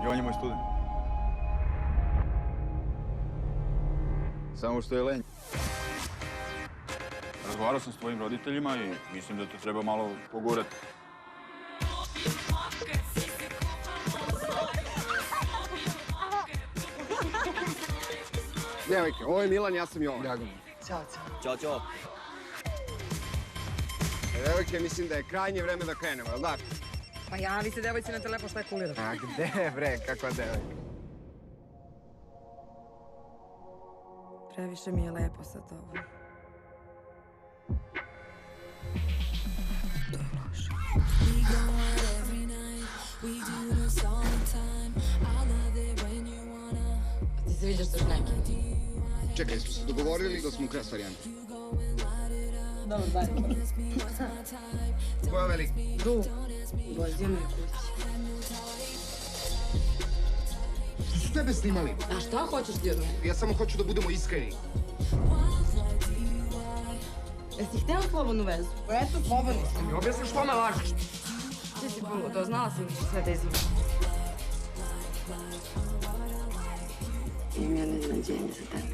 I on je moj student. Samo što je lenj. Razgovarao sam s tvojim roditeljima i mislim da te treba malo pogurati. Devojke, ovo je Milan, ja sam Jovan. Drago mi. Ćao, ćao. Ćao, čao. Devojke, mislim da je krajnje vreme da krenemo, jel da? Pa javi se devojci na telefon šta je kulirao. A gde bre, kakva devojka? Previše mi je lepo sa tobom. To je loše. Ti se vidiš sa nekim? Čekaj, smo se dogovorili da smo u kras varijanti. Dobro, daj. Koja veli? Du, vozio me kući. Što su tebe snimali? A šta hoćeš ti od mene? Ja samo hoću da budemo iskreni. Jesi htjela slobodnu vezu? Eto, slobodno sam. Mi objasniš što me lažiš? Ti si poludo, znala sam da ću sve da izvijem. Imam jedno iznenađenje za tebe.